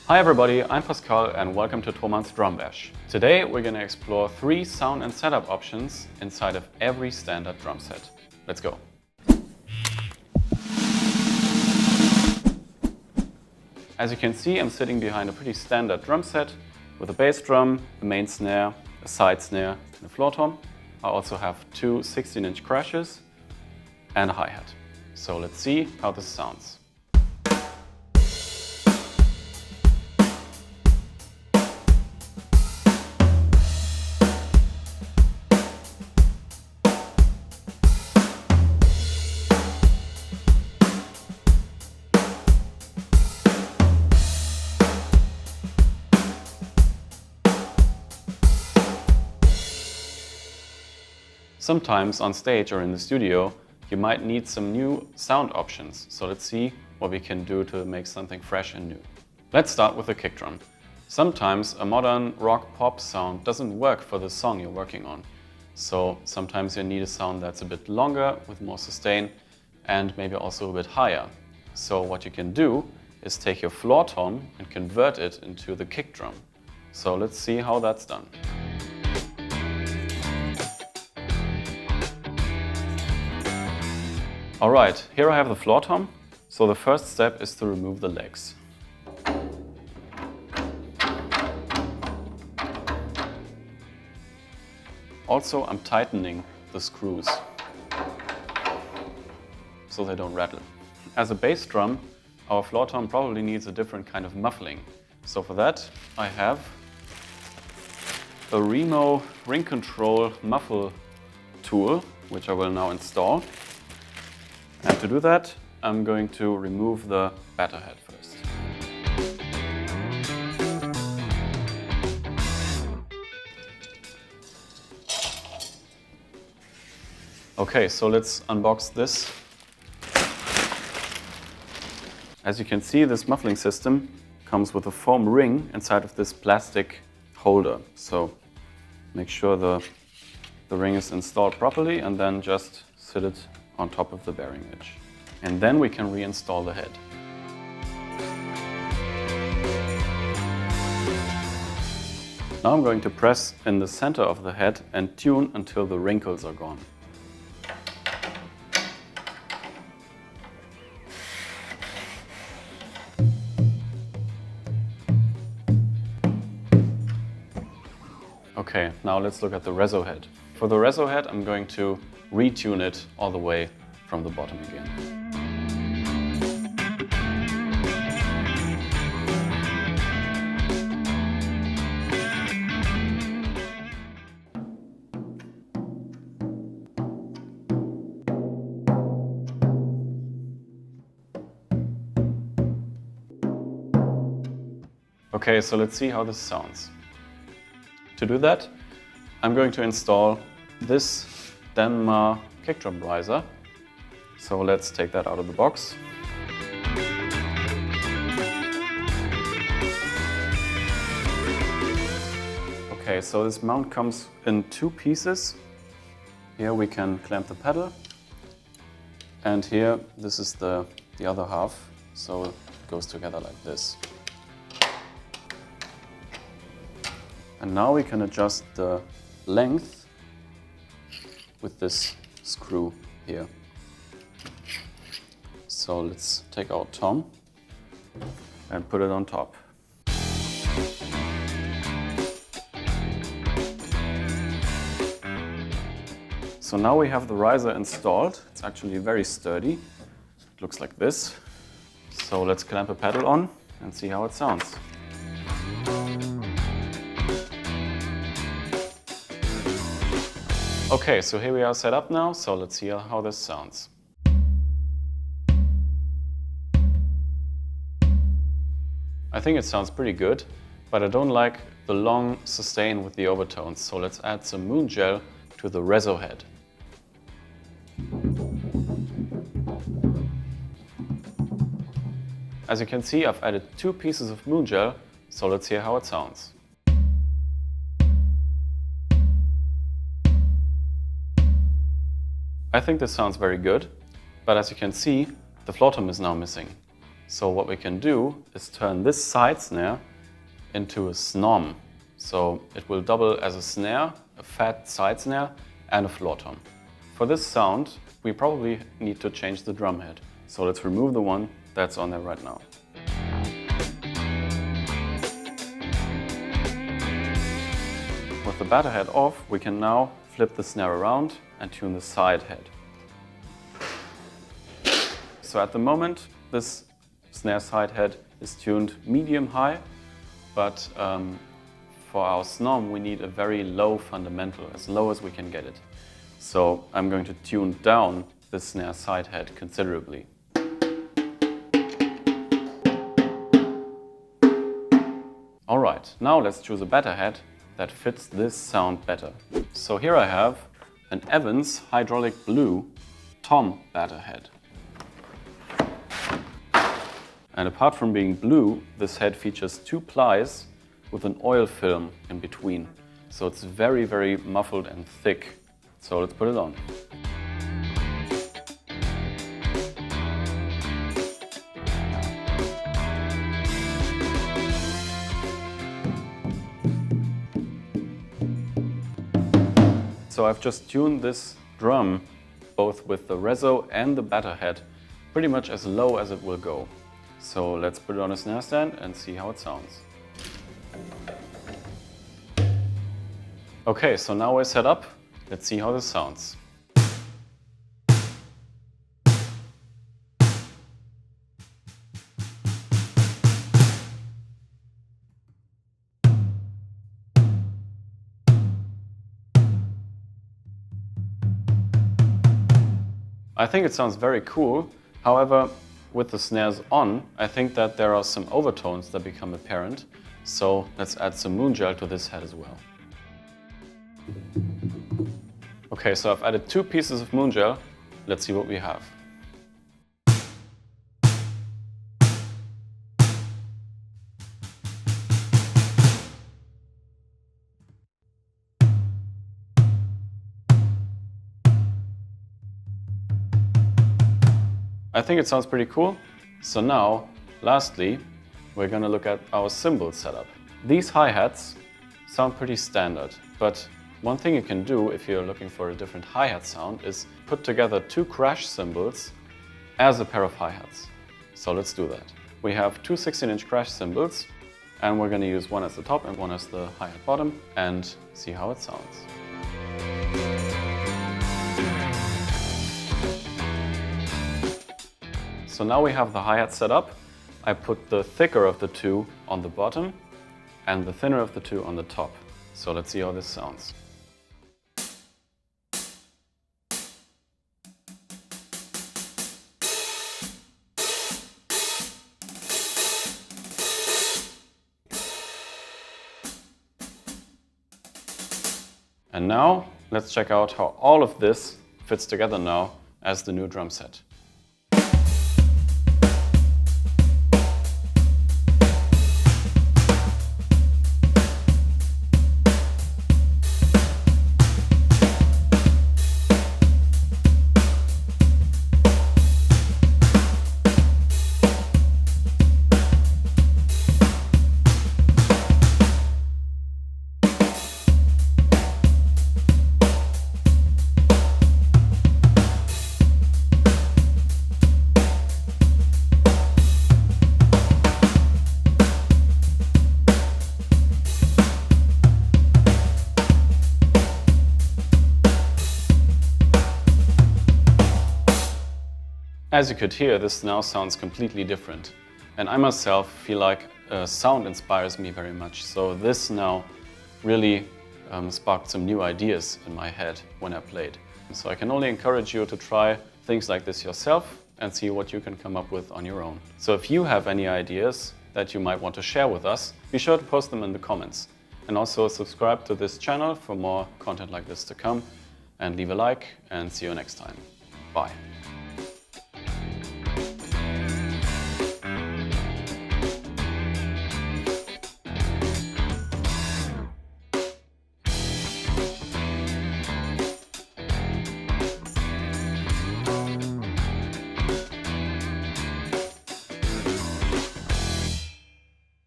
Hi everybody, I'm Pascal and welcome to Thomann's Drum Bash. Today we're going to explore 3 sound and setup options inside of every standard drum set. Let's go. As you can see, I'm sitting behind a pretty standard drum set with a bass drum, a main snare, a side snare and a floor tom. I also have 2 16-inch crashes and a hi-hat. So let's see how this sounds. Sometimes on stage or in the studio, you might need some new sound options. So let's see what we can do to make something fresh and new. Let's start with the kick drum. Sometimes a modern rock pop sound doesn't work for the song you're working on. So sometimes you need a sound that's a bit longer with more sustain and maybe also a bit higher. So what you can do is take your floor tom and convert it into the kick drum. So let's see how that's done. Alright, here I have the floor tom. So the first step is to remove the legs. Also, I'm tightening the screws so they don't rattle. As a bass drum, our floor tom probably needs a different kind of muffling. So for that, I have a Remo ring control muffle tool, which I will now install. And to do that, I'm going to remove the batter head first. Okay, so let's unbox this. As you can see, this muffling system comes with a foam ring inside of this plastic holder. So make sure the ring is installed properly and then just sit it on top of the bearing edge. And then we can reinstall the head. Now I'm going to press in the center of the head and tune until the wrinkles are gone. Okay, now let's look at the reso head. For the reso head, I'm going to retune it all the way from the bottom again. Okay, so let's see how this sounds. To do that, I'm going to install this Denmark kick drum riser. So let's take that out of the box. Okay, so this mount comes in 2 pieces. Here we can clamp the pedal. And here, this is the other half. So it goes together like this. And now we can adjust the length with this screw here. So let's take our tom and put it on top. So now we have the riser installed. It's actually very sturdy. It looks like this. So let's clamp a pedal on and see how it sounds. Okay, so here we are set up now, so let's hear how this sounds. I think it sounds pretty good, but I don't like the long sustain with the overtones, so let's add some moon gel to the reso head. As you can see, I've added 2 pieces of moon gel, so let's hear how it sounds. I think this sounds very good, but as you can see, the floor tom is now missing. So what we can do is turn this side snare into a Snom. So it will double as a snare, a fat side snare, and a floor tom. For this sound, we probably need to change the drum head. So let's remove the one that's on there right now. With the batter head off, we can now flip the snare around and tune the side head. So at the moment, this snare side head is tuned medium high, but for our Snom we need a very low fundamental, as low as we can get it. So I'm going to tune down the snare side head considerably. Alright, now let's choose a batter head that fits this sound better. So here I have an Evans Hydraulic Blue tom batter head. And apart from being blue, this head features 2 plies with an oil film in between. So it's very, very muffled and thick. So let's put it on. So I've just tuned this drum both with the reso and the batter head pretty much as low as it will go. So let's put it on a snare stand and see how it sounds. Okay, so now we're set up. Let's see how this sounds. I think it sounds very cool. However, with the snares on, I think that there are some overtones that become apparent. So let's add some moon gel to this head as well. Okay, so I've added 2 pieces of moon gel. Let's see what we have. I think it sounds pretty cool. So now, lastly, we're going to look at our cymbal setup. These hi-hats sound pretty standard, but one thing you can do if you're looking for a different hi-hat sound is put together 2 crash cymbals as a pair of hi-hats. So let's do that. We have 2 16-inch crash cymbals, and we're going to use one as the top and one as the hi-hat bottom and see how it sounds. So now we have the hi-hat set up. I put the thicker of the 2 on the bottom and the thinner of the 2 on the top. So let's see how this sounds. And now let's check out how all of this fits together now as the new drum set. As you could hear, this now sounds completely different. And I myself feel like sound inspires me very much. So this now really sparked some new ideas in my head when I played. So I can only encourage you to try things like this yourself and see what you can come up with on your own. So if you have any ideas that you might want to share with us, be sure to post them in the comments. And also subscribe to this channel for more content like this to come. And leave a like and see you next time. Bye.